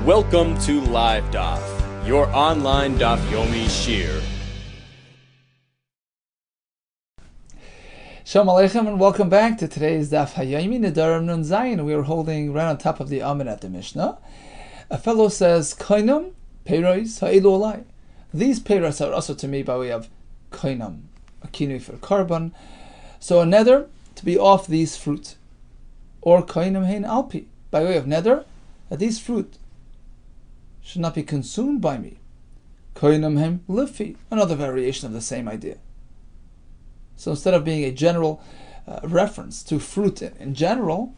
Welcome to Live Daf, your online Daf Yomi Shir. Shalom Aleichem and welcome back to today's Daf Hayomi Nedarim Nun Zayin. We are holding right on top of the Amen at the Mishnah. A fellow says, Koinam, Peiros, Ha'ilu Olai. These Peiros are also to me by way of Koinam, a kinui for carbon. So a nether to be off these fruit. Or Koinam Hein Alpi, by way of nether, that these fruit should not be consumed by me. Koinam Hein Lifi, another variation of the same idea. So instead of being a general reference to fruit in general,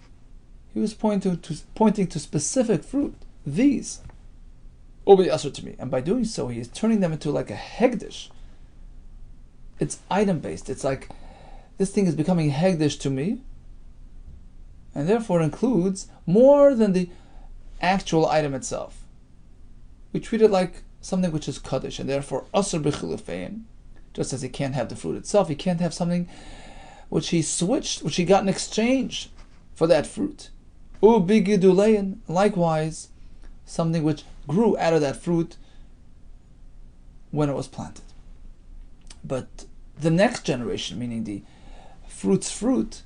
he was pointing to specific fruit. These will be usher to me. And by doing so, he is turning them into like a hegdish. It's item-based. It's like this thing is becoming hegdish to me, and therefore includes more than the actual item itself. We treat it like something which is kaddish, and therefore asr b'chilufein. Just as he can't have the fruit itself, he can't have something which he switched, which he got in exchange for that fruit. Ubigidulein, likewise, something which grew out of that fruit when it was planted. But the next generation, meaning the fruit's fruit,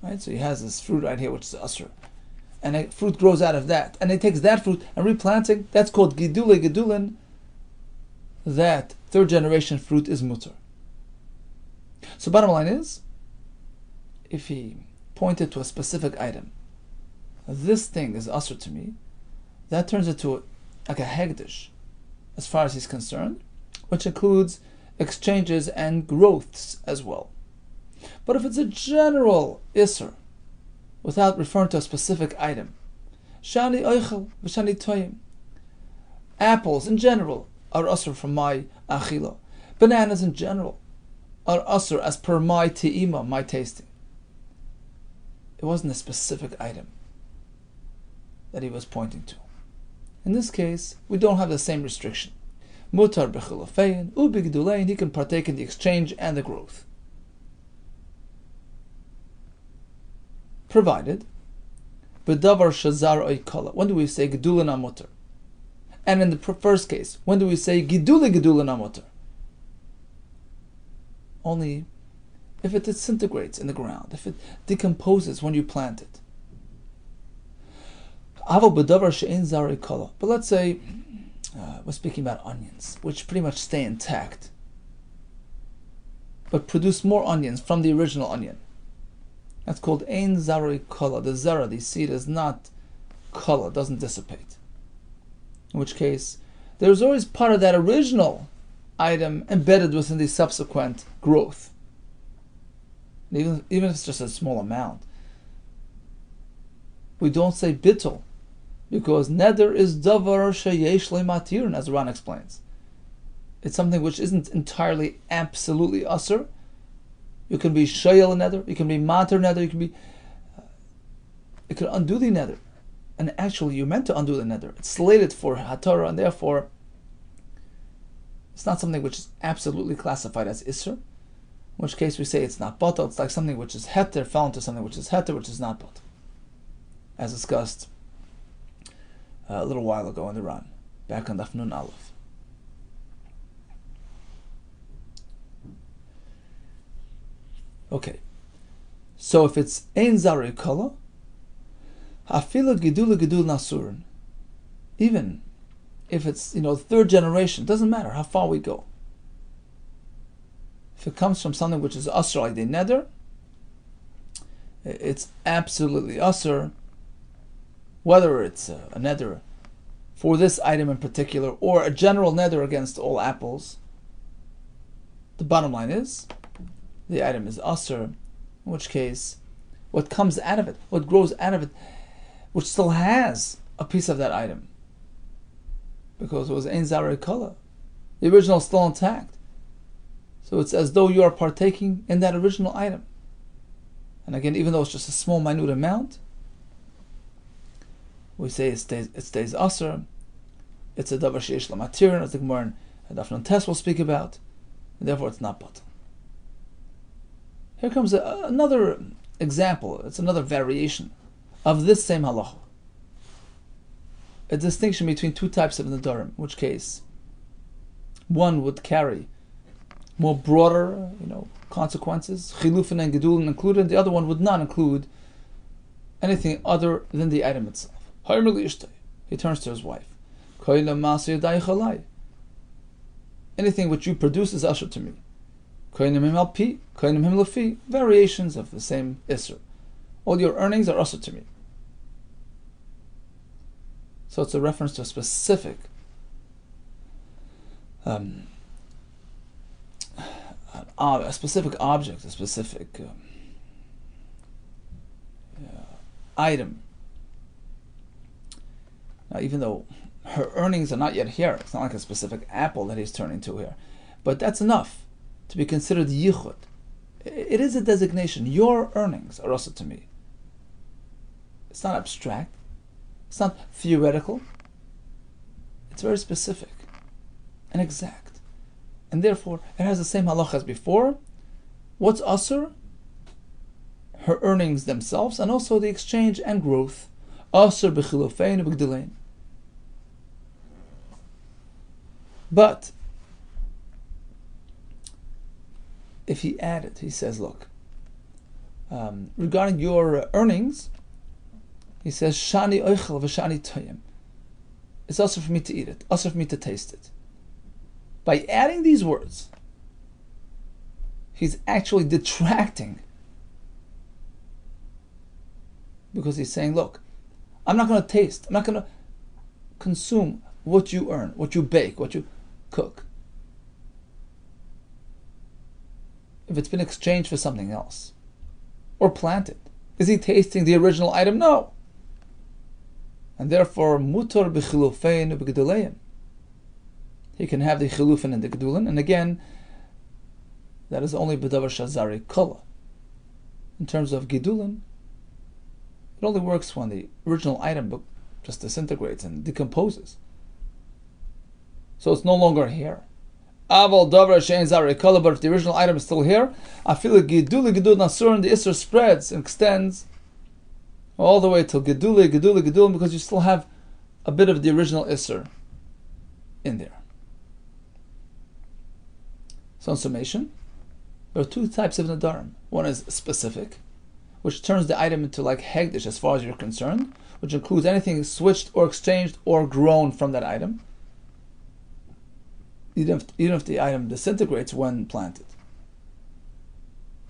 right? So he has this fruit right here, which is asr, and a fruit grows out of that, and he takes that fruit and replanting. That's called gidule gedulin. That third generation fruit is mutter. So bottom line is, if he pointed to a specific item, this thing is asr to me, that turns into like a hegdish, as far as he's concerned, which includes exchanges and growths as well. But if it's a general isser, without referring to a specific item, shani oichel v'shani toyim, apples in general are asr from my achila. Bananas in general are asr as per my te'ima, my tasting. It wasn't a specific item that he was pointing to. In this case, we don't have the same restriction. Mutar b'chilafein, ubigdulein, he can partake in the exchange and the growth. Provided, b'davar shazar oikala. When do we say gedulin amutar? And in the first case, when do we say gidule gedulin amutar? Only if it disintegrates in the ground, if it decomposes when you plant it. But let's say we're speaking about onions, which pretty much stay intact, but produce more onions from the original onion. That's called ein zaroi kala. The zara, the seed, is not kala, doesn't dissipate. In which case, there's always part of that original item embedded within the subsequent growth. Even if it's just a small amount. We don't say bittul, because neder is davar sheyesh le'matirn, as Ran explains. It's something which isn't entirely, absolutely asr. You can be shayel neder, you can be matir neder, you can undo the neder. And actually, you meant to undo the neder. It's slated for hatara, and therefore, it's not something which is absolutely classified as isser. In which case, we say it's not batal. It's like something which is heter fell into something which is heter, which is not batal, as discussed a little while ago in the Ran, back on Daf Nun Aleph. Okay, so if it's ein zarei kala, hafila gidul gidul nasurin, even if it's third generation, doesn't matter how far we go. If it comes from something which is asr like the neder, it's absolutely asr, whether it's a neder for this item in particular or a general neder against all apples. The bottom line is, the item is asr, in which case, what comes out of it, what grows out of it, which still has a piece of that item, because it was ein zarei kala, the original is still intact. So it's as though you are partaking in that original item. And again, even though it's just a small, minute amount, we say it stays asr. It's a davar sheyesh lamatir, as the Gemara in Daf Nun Tes will speak about, and therefore it's not batal. Here comes another example. It's another variation of this same halacha. a distinction between two types of Nedarim, in which case one would carry more broader, consequences, Chilufin and Gedulin included, the other one would not include anything other than the item itself. He turns to his wife. Anything which you produce is usher to me. Variations of the same isser. All your earnings are usher to me. So it's a reference to a specific object, a specific item. Now, even though her earnings are not yet here, it's not like a specific apple that he's turning to here, but that's enough to be considered yichud. It is a designation. Your earnings are also to me. It's not abstract. It's not theoretical. It's very specific and exact. And therefore, it has the same halach as before. What's asur? Her earnings themselves, and also the exchange and growth. Asur b'chilufein u'b'gdilein. But if he added, he says, look, regarding your earnings, he says, Shani oichel v'shani toyim. It's also for me to eat it, also for me to taste it. By adding these words, he's actually detracting. Because he's saying, look, I'm not going to taste, I'm not going to consume what you earn, what you bake, what you cook. If it's been exchanged for something else, or planted. Is he tasting the original item? No. And therefore, mutar b'chilufein u'b'gedulein. He can have the chilufin and the gedulin, and again, that is only b'davar shazari kola. In terms of gedulin, it only works when the original item just disintegrates and decomposes. So it's no longer here. Aval davar she'en zari kola, but if the original item is still here, I feel like gedul nasur, and the isser spreads and extends all the way till gedul, because you still have a bit of the original isser in there. So in summation, there are two types of Nedarim. One is specific, which turns the item into like hegdish as far as you're concerned, which includes anything switched or exchanged or grown from that item, even if the item disintegrates when planted.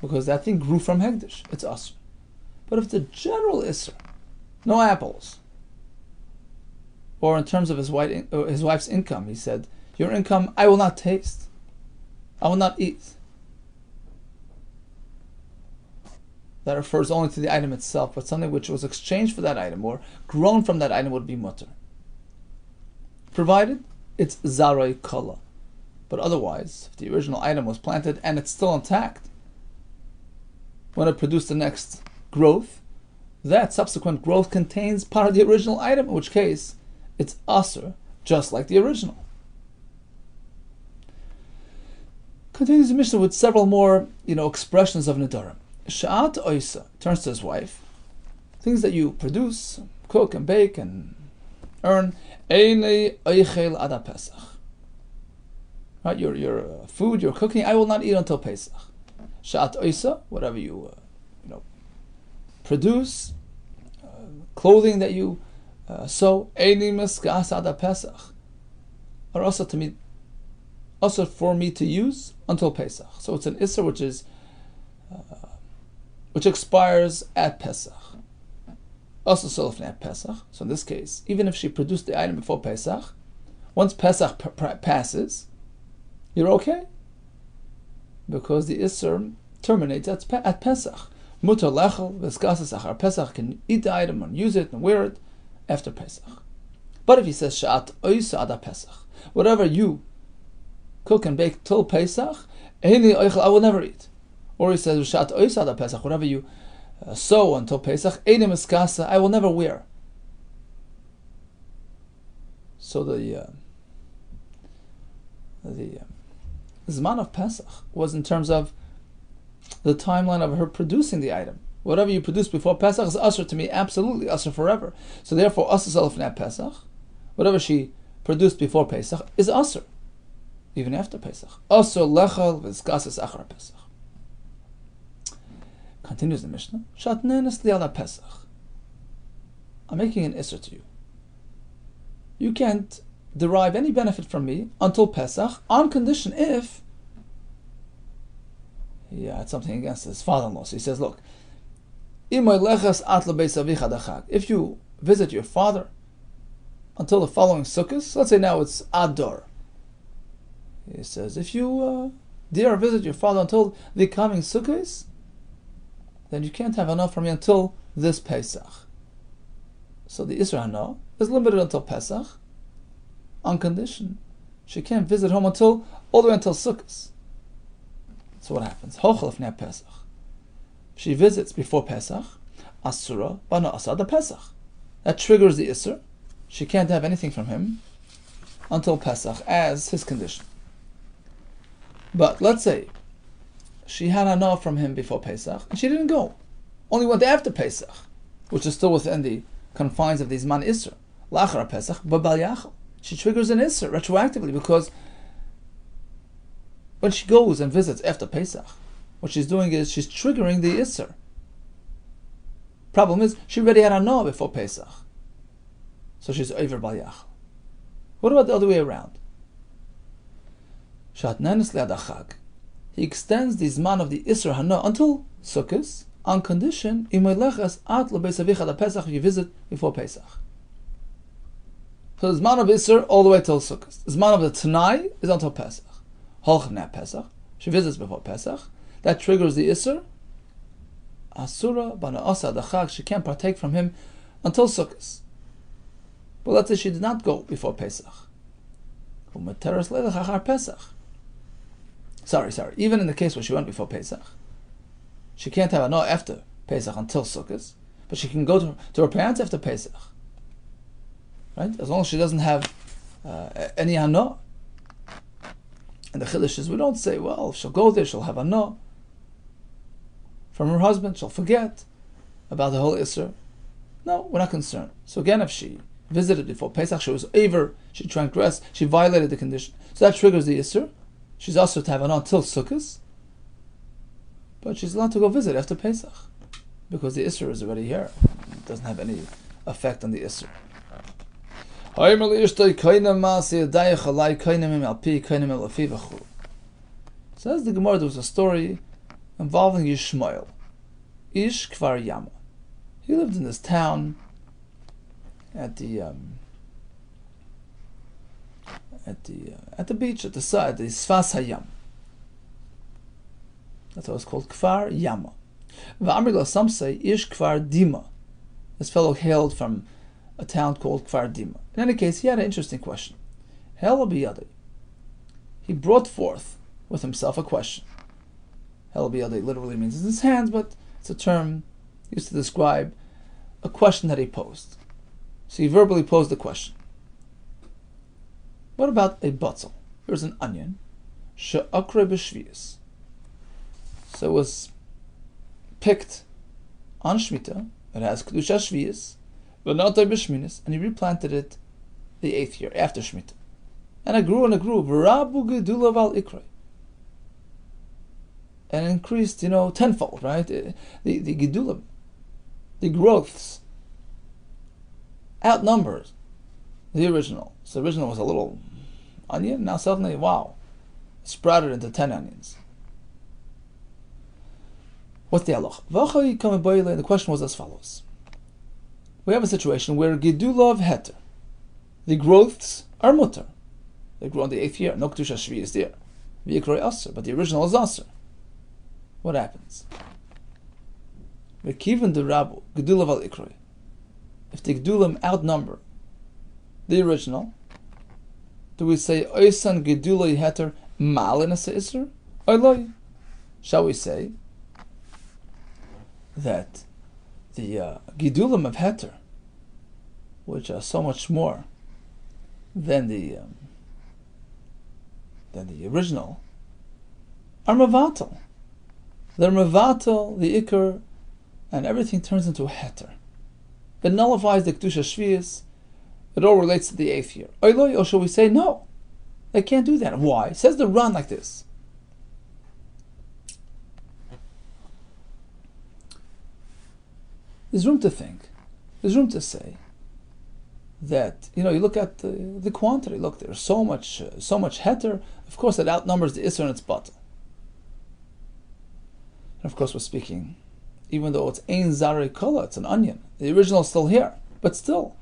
Because that thing grew from hegdish, it's asr. But if the general isser, no apples, or in terms of his wife's income, he said, your income I will not taste, I will not eat. That refers only to the item itself, but something which was exchanged for that item or grown from that item would be mutter. Provided it's zarai kala. But otherwise, if the original item was planted and it's still intact, when it produced the next growth, that subsequent growth contains part of the original item, in which case it's asr, just like the original. Continues the Mishnah with several more, expressions of Nedarim. Sha'at oisa, turns to his wife. Things that you produce, cook and bake and earn. Einei oichel ada Pesach. Right, your food, your cooking, I will not eat until Pesach. Sha'at oisa, whatever you produce, clothing that you sew. Einei miskas ada Pesach. Are also to me, also for me to use until Pesach. So it's an isser which expires at Pesach. Also solofne at Pesach. So in this case, even if she produced the item before Pesach, once Pesach passes, you're okay, because the isser terminates at Pesach. Mutar lechel v'skasas achar Pesach, can eat the item and use it and wear it after Pesach. But if he says sha'at oisa ada Pesach, whatever you cook and bake till Pesach, I will never eat. Or he says, Shat oisad Pesach, whatever you sew until Pesach, I will never wear. So the Zman of Pesach was in terms of the timeline of her producing the item. Whatever you produce before Pesach is usher to me, absolutely usher forever. So therefore, usher self at Pesach, whatever she produced before Pesach, is Asr, even after Pesach. Asr lechal v'zkases achar Pesach. Continues the Mishnah. Shatnenes li ala Pesach. I'm making an Isser to you. You can't derive any benefit from me until Pesach, on condition if he had something against his father-in-law. So he says, look, if you visit your father until the following Sukkot, let's say now it's Adar. He says, if you dare visit your father until the coming Sukkot, then you can't have enough from me until this Pesach. So the Isra Hana is limited until Pesach, on condition she can't visit home until all the way until Sukkot. So what happens? Hochel ifnei Pesach. She visits before Pesach, Asura bana asad Pesach. That triggers the Isser. She can't have anything from him until Pesach as his condition. But let's say she had hana from him before Pesach and she didn't go. Only went after Pesach, which is still within the confines of the Zman Isser. Lachar Pesach, babal yachal. She triggers an Isser retroactively because when she goes and visits after Pesach, what she's doing is she's triggering the Isser. Problem is, she already had hana before Pesach, so she's over bal yachal. What about the other way around? Shatnenes li'ad hachag. He extends the Zman of the Isser hana until Sukkot, on condition, if you visit before Pesach. So the Zman of Isser all the way till Sukkot. The Zman of the Tanai is until Pesach. Holchem Pesach. She visits before Pesach. That triggers the Isser. Asura bana asa dachag. She can't partake from him until Sukkot. But let's say she did not go before Pesach. Sorry. Even in the case where she went before Pesach, she can't have hana after Pesach until Sukkot, but she can go to her parents after Pesach. Right? As long as she doesn't have any hana. And the chiddush is, we don't say, well, if she'll go there, she'll have hana from her husband, she'll forget about the whole Isser. No, we're not concerned. So again, if she visited before Pesach, she was over, she transgressed, she violated the condition. So that triggers the Isser. She's also to have hana until Sukkot, but she's allowed to go visit after Pesach because the Isser is already here. It doesn't have any effect on the Isser. Says the Gemara, there was a story involving Yishmael, Ish Kfar Yama. He lived in this town at the beach, at the side, the Sfas Hayam. That's why it's called Kfar Yama. Some say Ish Kfar Dima. This fellow hailed from a town called Kfar Dima. In any case, he had an interesting question. He brought forth with himself a question. Hel biyadei literally means in his hands, but it's a term used to describe a question that he posed. So he verbally posed the question. What about a batzel? Here's an onion. She'akre b'shviyas. So it was picked on Shemitah. It has kedusha shviyas, but not b'shminis, and he replanted it the 8th year after Shemitah. And it grew. V'rabu gedulav al ikrei. And it increased, tenfold, right? The gedulim, the growths, outnumbers the original. So the original was a little onion, now suddenly, wow, sprouted into 10 onions. What's the halach? The question was as follows. We have a situation where gedulav heter, the growths are mutter. They grow in the 8th year. No kedusha shvi is there. V'yikroi aser, but the original is aser. What happens? V'kiven de rabu gedulav al ikroi. If the gedulim outnumber the original, do we say oisan gedulai heter malin as iser? Oiloi? Shall we say that the gedulim of heter, which are so much more than the original, are mevatel. They're mevatel, the ikr, and everything turns into a heter. It nullifies the kedusha shviyas. It all relates to the 8th year. Or shall we say no? They can't do that. Why? It says the Ran like this. There's room to think. There's room to say that, you look at the quantity. Look, there's so much heter. Of course, that outnumbers the Isser and its batal. And of course, we're speaking, even though it's ein zarei kola, it's an onion. The original is still here, but still,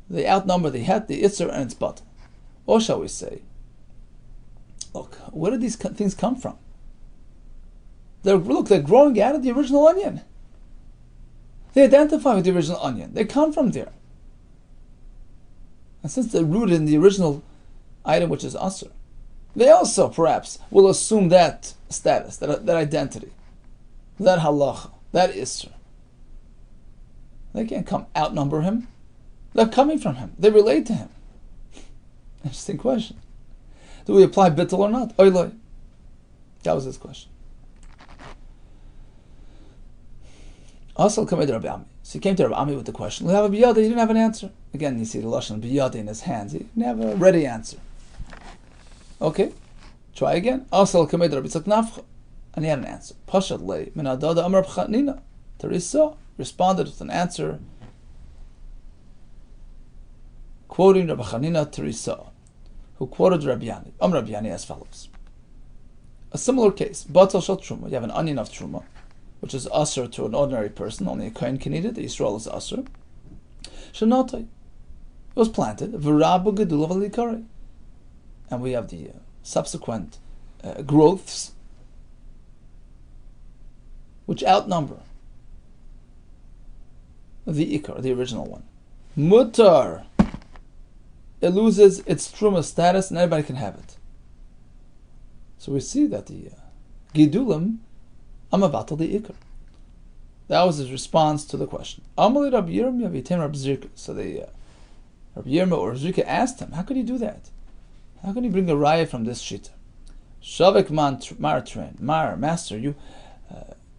they outnumber the het, the Isser, and its batal. Or shall we say, look, where did these things come from? They're growing out of the original onion. They identify with the original onion. They come from there. And since they're rooted in the original item, which is asur, they also perhaps will assume that status, that identity, that halacha, that isur. They can't outnumber him. They're coming from him. They relate to him. Interesting question. Do we apply bittul or not? Oiloi. That was his question. Also, come to Rabbi Ami. So he came to Rabbi Ami with the question. He didn't have an answer. Again, you see the lashon biyada in his hands. He didn't have a ready answer. Okay, try again. Also, come to Rabbi Nafcha, and he had an answer. Pashat lei min adada amar b'chatnina. Teresa responded with an answer, quoting Rabbi Chanina Teresa, who quoted Rabbi Yani as follows. A similar case, batal shel truma. You have an onion of truma, which is asur to an ordinary person. Only a kohen can eat it. The Yisrael is asur. Shenotai. It was planted. V'rabu gedula v'likari. And we have the subsequent growths, which outnumber the ikar, the original one. Mutar. It loses its truma status, and everybody can have it. So we see that the gidulim amavatal the ikar. That was his response to the question. Amali Rabbi Yirmiyah v'yitem Rabbi Zirka. So the Rabbi Yirmiyah or Zirka asked him, how could he do that? How can you bring a raya from this shita? Shavek mar train, master, you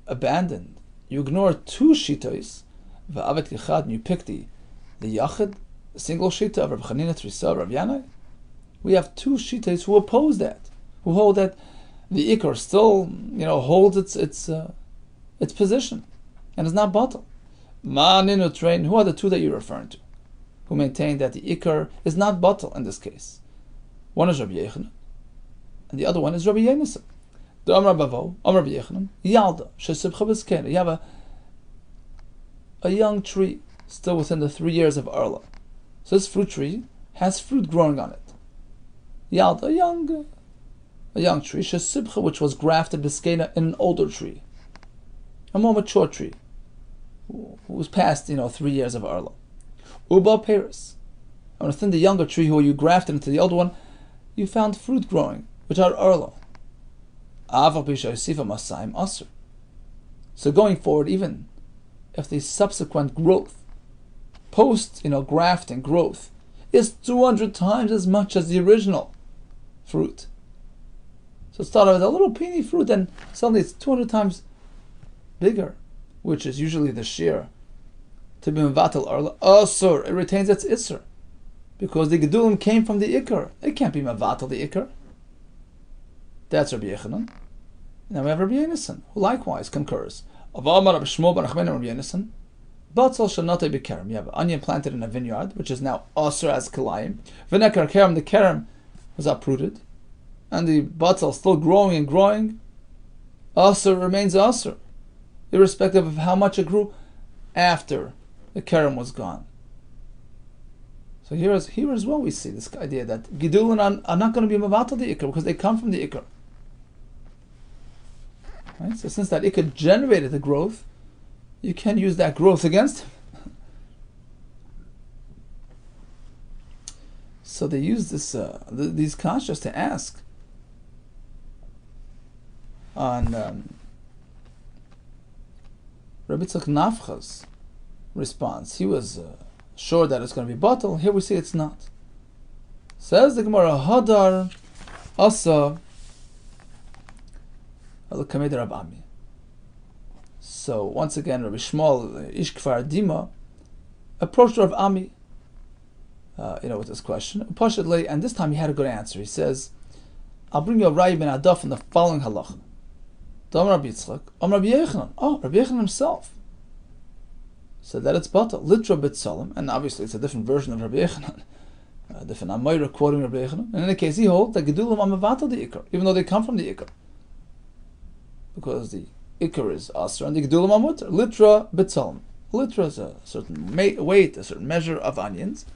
abandoned, you ignored 2 shitos, va'avet kechad, and you picked the yachid, the single shita of Rabbi Chanina Teresa, Rabbi Yanai. We have 2 shitos who oppose that, who hold that the ikar still, holds its position and is not batal. Ma'aninu train. Who are the 2 that you're referring to, who maintain that the ikar is not batal in this case? One is Rabbi Yehuda, and the other one is Rabbi Yehuda. The Amar Bavo, Amar Rabbi Yehuda, Yalda shesibcha b'skena. You have a young tree still within the 3 years of Arla. So this fruit tree has fruit growing on it. Yalda, a young tree, shesibcha, which was grafted b'skena in an older tree, a more mature tree, who was past 3 years of Arla. Uba Paris, and within the younger tree who you grafted into the older one, you found fruit growing, which are Arla. So going forward, even if the subsequent growth, grafting growth, is 200 times as much as the original fruit. So it started with a little peeny fruit, and suddenly it's 200 times bigger, which is usually the shear. To be mevatel arla, asur, it retains its isser, because the gedulim came from the ikar. It can't be mevatel the ikar. That's Rabbi Yechanan. Now we have Rabbi Yehuda, who likewise concurs. Aval Rabbi Shmuel ben Achmena Rabbi Yehuda. Batzal shanatei b'kerem. You have an onion planted in a vineyard, which is now asur as kilayim. V'nekar kerem, the kerem was uprooted, and the batzal still growing and growing. Asur remains asur, irrespective of how much it grew after the kerem was gone. So here as well we see this idea that gidulin are not going to be mevatel the ikar because they come from the ikar. Right? So since that ikar generated the growth, you can use that growth against him. So they use this these kashas to ask on Rabbi Nafcha's response. He was sure that it's going to be batal. Here we see it's not. Says the Gemara, Hadar Asa Al-Kamei de Rabbi Ami. So once again, Rabbi Shmuel Ish Kfar Dima approached Rabbi Ami with this question. Pashadly, and this time he had a good answer. He says, I'll bring you a Rabbi ben Adaf in the following halacha. Dam Rabbi Yitzchak, Rabbi Yechanan. Oh, Rabbi Yechanan himself said that it's bata, litra b'tzalim, and obviously it's a different version of Rabbi Yechanan, different Amayra quoting Rabbi Yechanan. And in any case, he holds that gedulim amavatal the ikar, even though they come from the ikar, because the ikar is asr and the gedulim amutar. Litra b'tzalim. Litra is a certain weight, a certain measure of onions.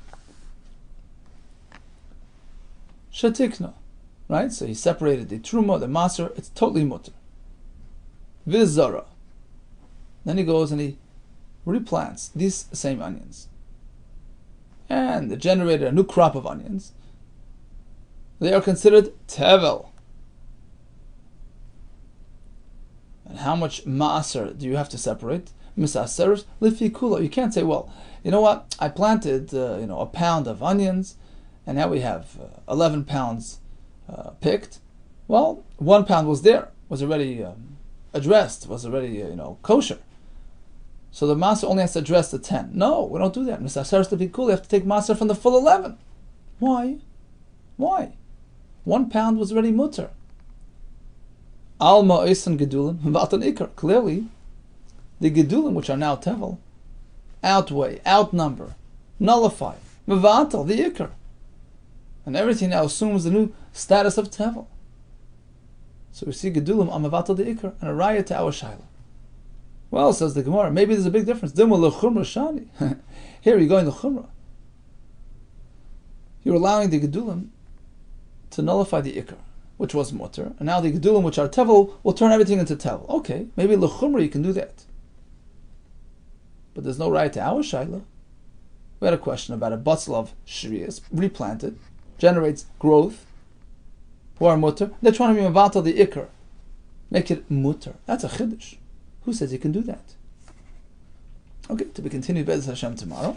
Shatikna, right? So he separated the truma, the maser. It's totally mutar. Vizara. Then he goes and he replants these same onions, and it generated a new crop of onions. They are considered tevel. And how much maaser do you have to separate? Misaseres lifi kula. You can't say, well, you know what? I planted, a pound of onions, and now we have 11 pounds picked. Well, 1 pound was there, was already addressed, was already kosher. So the maser only has to address the 10. No, we don't do that. Misaseres lifi kula. You have to take maser from the full 11. Why? 1 pound was already mutter. Alma isan gedulim v'atan ikar. Clearly, the gedulim, which are now tevel, outnumber, nullify, mevatel, the ikar. And everything now assumes the new status of tevel. So we see gedulim amavatel the ikar, and a raya to our shaila. Well, says the Gemara, maybe there's a big difference. Dimul lechumra shani. Here you're going to chumra. You're allowing the gedulim to nullify the ikar, which was mutter, and now the gedulim, which are tevel, will turn everything into tevel. Okay, maybe lechumra you can do that. But there's no right to our shaila. We had a question about a batzal of shrias, replanted, generates growth, who are mutter. They're trying to be mevatel the ikar, make it mutter. That's a chiddush. Who says you can do that? Okay, to be continued Be'ez Hashem tomorrow.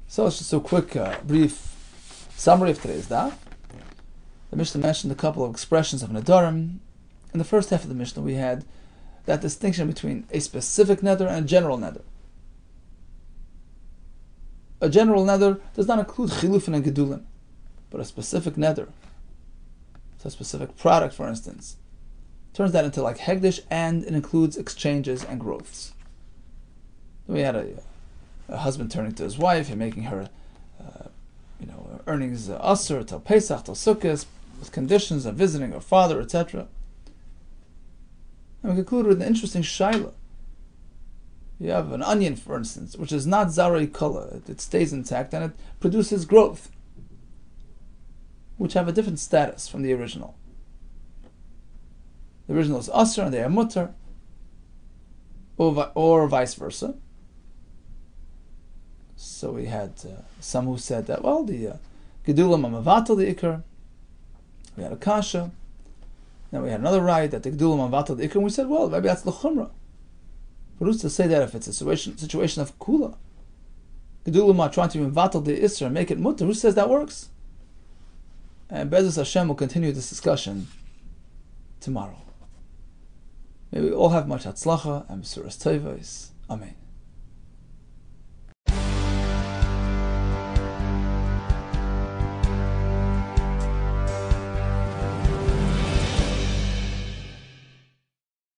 So it's just a quick, brief summary of today's daf. The Mishnah mentioned a couple of expressions of Nedarim. In the first half of the Mishnah, we had that distinction between a specific neder and a general neder. A general neder does not include chilufin and gedulim, but a specific neder, so a specific product, for instance, turns that into like hegdish, and it includes exchanges and growths. We had a husband turning to his wife and making her, earnings asur till Pesach till Sukkot, with conditions of visiting her father, etc. And we conclude with an interesting shaila. You have an onion, for instance, which is not zarei kala; it stays intact and it produces growth, which have a different status from the original. The original is asur and they are mutter, or vice versa. So we had some who said that, well, the gedulim amavatal the ikar. We had a kasha. Then we had another right that the gedulim amavatal the ikar. And we said, well, maybe that's l'chumra. But who's to say that if it's a situation of kula? Gedulim are trying to amavatal the isra and make it mutter. Who says that works? And Be'ez Hashem will continue this discussion tomorrow. May we all have much hatzlacha and b'suras tovos. Amen.